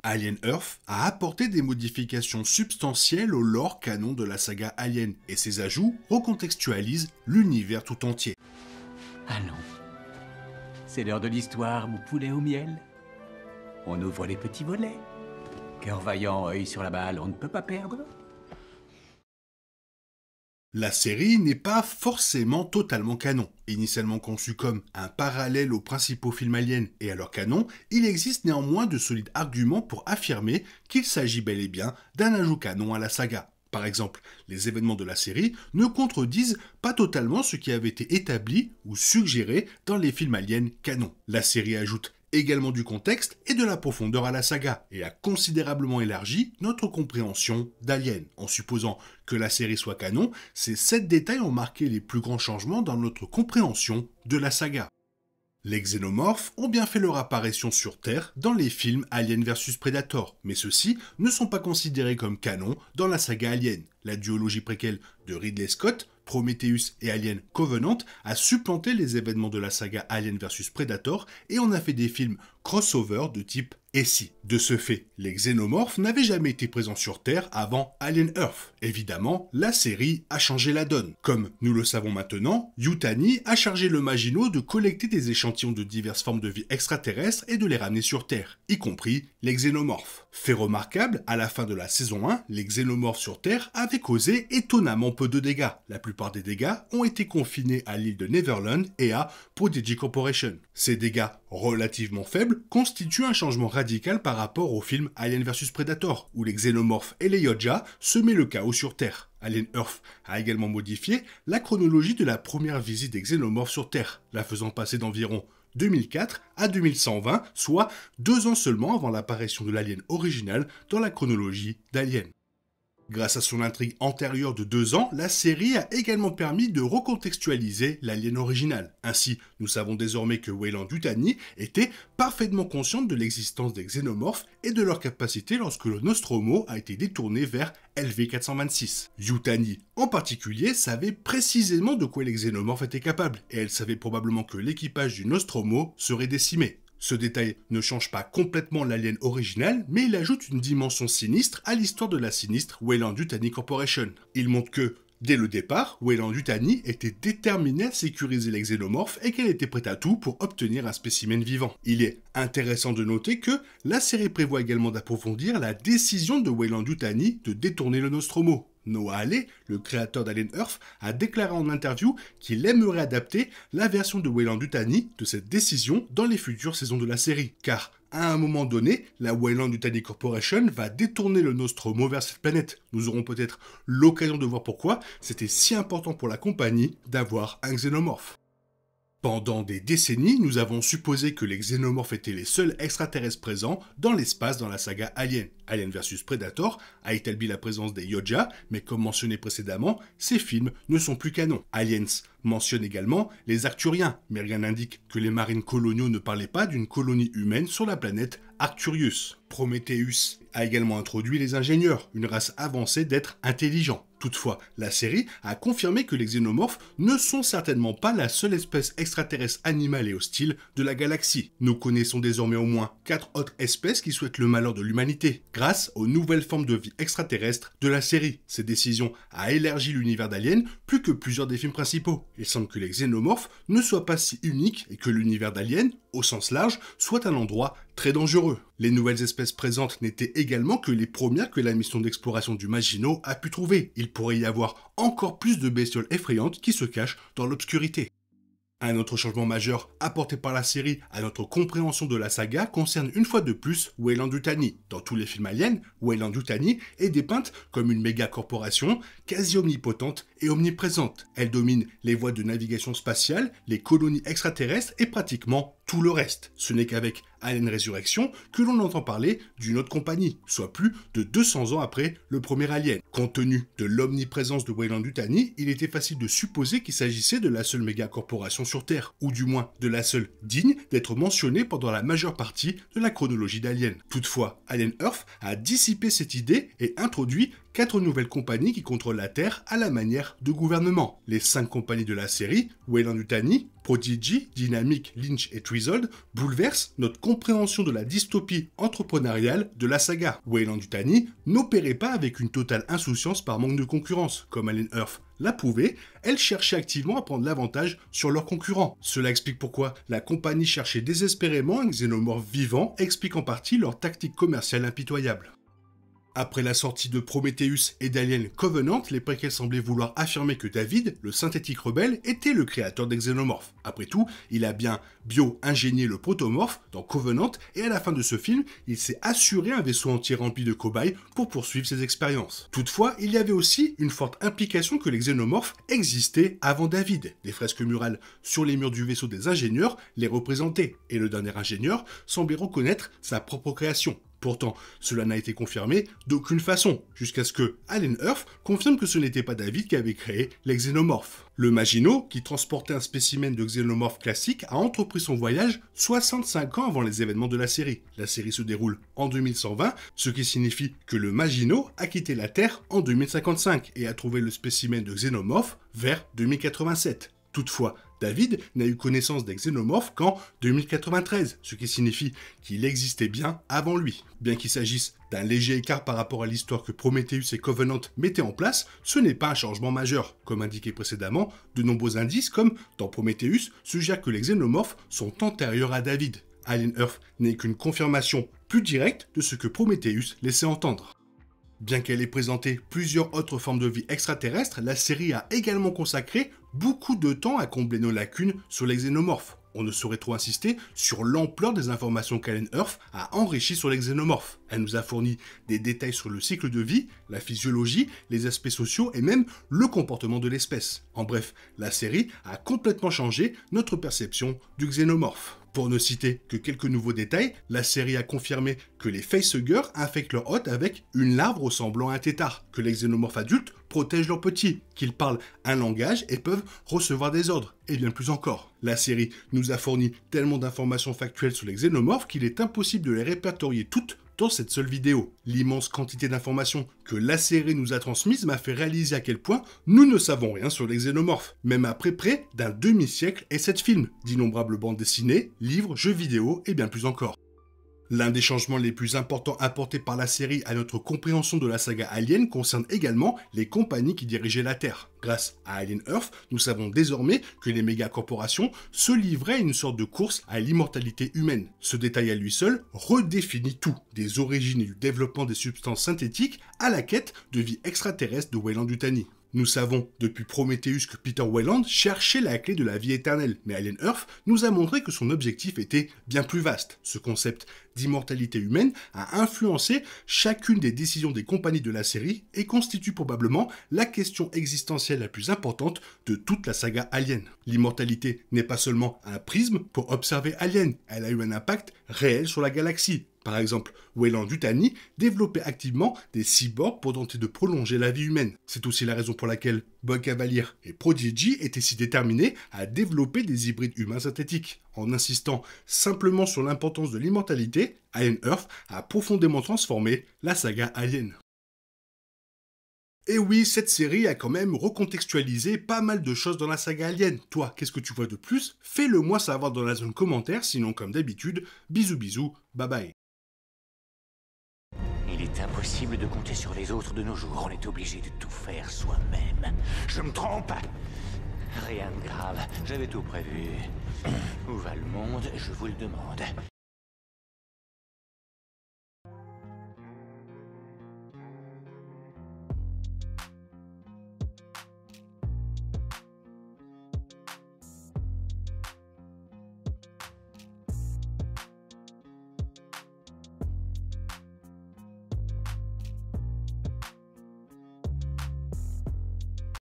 Alien Earth a apporté des modifications substantielles au lore canon de la saga Alien, et ces ajouts recontextualisent l'univers tout entier. Allons. C'est l'heure de l'histoire, mon poulet au miel. On ouvre les petits volets. Cœur vaillant, œil sur la balle, on ne peut pas perdre. La série n'est pas forcément totalement canon. Initialement conçue comme un parallèle aux principaux films aliens et à leur canon, il existe néanmoins de solides arguments pour affirmer qu'il s'agit bel et bien d'un ajout canon à la saga. Par exemple, les événements de la série ne contredisent pas totalement ce qui avait été établi ou suggéré dans les films aliens canon. La série ajoute également du contexte et de la profondeur à la saga, et a considérablement élargi notre compréhension d'Alien. En supposant que la série soit canon, ces 7 détails ont marqué les plus grands changements dans notre compréhension de la saga. Les xénomorphes ont bien fait leur apparition sur Terre dans les films Alien vs Predator, mais ceux-ci ne sont pas considérés comme canon dans la saga Alien. La duologie préquelle de Ridley Scott, Prometheus et Alien Covenant, a supplanté les événements de la saga Alien vs Predator et en a fait des films crossover de type et si. De ce fait, les xénomorphes n'avaient jamais été présents sur Terre avant Alien Earth. Évidemment, la série a changé la donne. Comme nous le savons maintenant, Yutani a chargé le Maginot de collecter des échantillons de diverses formes de vie extraterrestres et de les ramener sur Terre, y compris les xénomorphes. Fait remarquable, à la fin de la saison 1, les xénomorphes sur Terre avaient causé étonnamment peu de dégâts. La plupart des dégâts ont été confinés à l'île de Neverland et à Prodigy Corporation. Ces dégâts relativement faibles constituent un changement radical par rapport au film Alien vs Predator, où les xénomorphes et les Yoja semaient le chaos sur Terre. Alien Earth a également modifié la chronologie de la première visite des xénomorphes sur Terre, la faisant passer d'environ 2004 à 2120, soit 2 ans seulement avant l'apparition de l'Alien original dans la chronologie d'Alien. Grâce à son intrigue antérieure de 2 ans, la série a également permis de recontextualiser l'Alien original. Ainsi, nous savons désormais que Weyland-Yutani était parfaitement consciente de l'existence des xénomorphes et de leur capacité lorsque le Nostromo a été détourné vers LV-426. Yutani, en particulier, savait précisément de quoi les xénomorphes étaient capables, et elle savait probablement que l'équipage du Nostromo serait décimé. Ce détail ne change pas complètement l'Alien original, mais il ajoute une dimension sinistre à l'histoire de la sinistre Weyland-Yutani Corporation. Il montre que, dès le départ, Weyland-Yutani était déterminée à sécuriser les xénomorphes et qu'elle était prête à tout pour obtenir un spécimen vivant. Il est intéressant de noter que la série prévoit également d'approfondir la décision de Weyland-Yutani de détourner le Nostromo. Noah Hawley, le créateur d'Alien Earth, a déclaré en interview qu'il aimerait adapter la version de Weyland-Yutani de cette décision dans les futures saisons de la série, car à un moment donné, la Weyland-Yutani Corporation va détourner le Nostromo vers cette planète. Nous aurons peut-être l'occasion de voir pourquoi c'était si important pour la compagnie d'avoir un xénomorphe. Pendant des décennies, nous avons supposé que les xénomorphes étaient les seuls extraterrestres présents dans l'espace dans la saga Alien. Alien vs Predator a établi la présence des Yoja, mais comme mentionné précédemment, ces films ne sont plus canons. Aliens mentionne également les Arcturiens, mais rien n'indique que les marines coloniaux ne parlaient pas d'une colonie humaine sur la planète Arcturus. Prometheus a également introduit les ingénieurs, une race avancée d'êtres intelligents. Toutefois, la série a confirmé que les xénomorphes ne sont certainement pas la seule espèce extraterrestre animale et hostile de la galaxie. Nous connaissons désormais au moins 4 autres espèces qui souhaitent le malheur de l'humanité, grâce aux nouvelles formes de vie extraterrestres de la série. Cette décision a élargi l'univers d'Alien plus que plusieurs des films principaux. Il semble que les xénomorphes ne soient pas si uniques et que l'univers d'Alien, au sens large, soit un endroit très dangereux. Les nouvelles espèces présentes n'étaient également que les premières que la mission d'exploration du Maginot a pu trouver. Il pourrait y avoir encore plus de bestioles effrayantes qui se cachent dans l'obscurité. Un autre changement majeur apporté par la série à notre compréhension de la saga concerne une fois de plus Weyland-Yutani. Dans tous les films aliens, Weyland-Yutani est dépeinte comme une méga corporation quasi omnipotente et omniprésente. Elle domine les voies de navigation spatiale, les colonies extraterrestres et pratiquement tout le reste. Ce n'est qu'avec Alien Resurrection que l'on entend parler d'une autre compagnie, soit plus de 200 ans après le premier Alien. Compte tenu de l'omniprésence de Weyland-Yutani, il était facile de supposer qu'il s'agissait de la seule méga corporation sur Terre, ou du moins de la seule digne d'être mentionnée pendant la majeure partie de la chronologie d'Alien. Toutefois, Alien Earth a dissipé cette idée et introduit 4 nouvelles compagnies qui contrôlent la Terre à la manière de gouvernement. Les 5 compagnies de la série, Weyland-Yutani, Prodigy, Dynamic, Lynch et Treezold, bouleversent notre compréhension de la dystopie entrepreneuriale de la saga. Weyland-Yutani n'opérait pas avec une totale insouciance par manque de concurrence, comme Alien Earth l'a prouvé, elle cherchait activement à prendre l'avantage sur leurs concurrents. Cela explique pourquoi la compagnie cherchait désespérément un xénomorphe vivant, explique en partie leur tactique commerciale impitoyable. Après la sortie de Prometheus et d'Alien Covenant, les préquels semblaient vouloir affirmer que David, le synthétique rebelle, était le créateur des xénomorphes. Après tout, il a bien bio-ingénié le protomorphe dans Covenant, et à la fin de ce film, il s'est assuré un vaisseau entier rempli de cobayes pour poursuivre ses expériences. Toutefois, il y avait aussi une forte implication que les xénomorphes existaient avant David. Des fresques murales sur les murs du vaisseau des ingénieurs les représentaient, et le dernier ingénieur semblait reconnaître sa propre création. Pourtant, cela n'a été confirmé d'aucune façon, jusqu'à ce que Alien Earth confirme que ce n'était pas David qui avait créé les xénomorphes. Le Maginot, qui transportait un spécimen de xénomorphe classique, a entrepris son voyage 65 ans avant les événements de la série. La série se déroule en 2120, ce qui signifie que le Maginot a quitté la Terre en 2055 et a trouvé le spécimen de xénomorphe vers 2087. Toutefois, David n'a eu connaissance des xénomorphes qu'en 2093, ce qui signifie qu'il existait bien avant lui. Bien qu'il s'agisse d'un léger écart par rapport à l'histoire que Prometheus et Covenant mettaient en place, ce n'est pas un changement majeur. Comme indiqué précédemment, de nombreux indices, comme dans Prometheus, suggèrent que les xénomorphes sont antérieurs à David. Alien Earth n'est qu'une confirmation plus directe de ce que Prometheus laissait entendre. Bien qu'elle ait présenté plusieurs autres formes de vie extraterrestres, la série a également consacré beaucoup de temps à combler nos lacunes sur les xénomorphes. On ne saurait trop insister sur l'ampleur des informations qu'Alien Earth a enrichies sur les xénomorphes. Elle nous a fourni des détails sur le cycle de vie, la physiologie, les aspects sociaux et même le comportement de l'espèce. En bref, la série a complètement changé notre perception du xénomorphe. Pour ne citer que quelques nouveaux détails, la série a confirmé que les facehuggers infectent leur hôte avec une larve ressemblant à un tétard, que les xénomorphes adultes protègent leurs petits, qu'ils parlent un langage et peuvent recevoir des ordres, et bien plus encore. La série nous a fourni tellement d'informations factuelles sur les xénomorphes qu'il est impossible de les répertorier toutes dans cette seule vidéo. L'immense quantité d'informations que la série nous a transmises m'a fait réaliser à quel point nous ne savons rien sur les xénomorphes, même après près d'un demi-siècle et 7 films, d'innombrables bandes dessinées, livres, jeux vidéo et bien plus encore. L'un des changements les plus importants apportés par la série à notre compréhension de la saga Alien concerne également les compagnies qui dirigeaient la Terre. Grâce à Alien Earth, nous savons désormais que les mégacorporations se livraient à une sorte de course à l'immortalité humaine. Ce détail à lui seul redéfinit tout, des origines et du développement des substances synthétiques à la quête de vie extraterrestre de Weyland-Yutani. Nous savons depuis Prometheus que Peter Weyland cherchait la clé de la vie éternelle, mais Alien Earth nous a montré que son objectif était bien plus vaste. Ce concept d'immortalité humaine a influencé chacune des décisions des compagnies de la série et constitue probablement la question existentielle la plus importante de toute la saga Alien. L'immortalité n'est pas seulement un prisme pour observer Alien, elle a eu un impact réel sur la galaxie. Par exemple, Weyland-Yutani développait activement des cyborgs pour tenter de prolonger la vie humaine. C'est aussi la raison pour laquelle Bug Cavalier et Prodigy étaient si déterminés à développer des hybrides humains synthétiques. En insistant simplement sur l'importance de l'immortalité, Alien Earth a profondément transformé la saga Alien. Et oui, cette série a quand même recontextualisé pas mal de choses dans la saga Alien. Toi, qu'est-ce que tu vois de plus? Fais-le moi savoir dans la zone commentaire, sinon comme d'habitude, bisous bisous, bye bye. Il est impossible de compter sur les autres de nos jours, on est obligé de tout faire soi-même. Je me trompe? Rien de grave, j'avais tout prévu. Où va le monde, je vous le demande.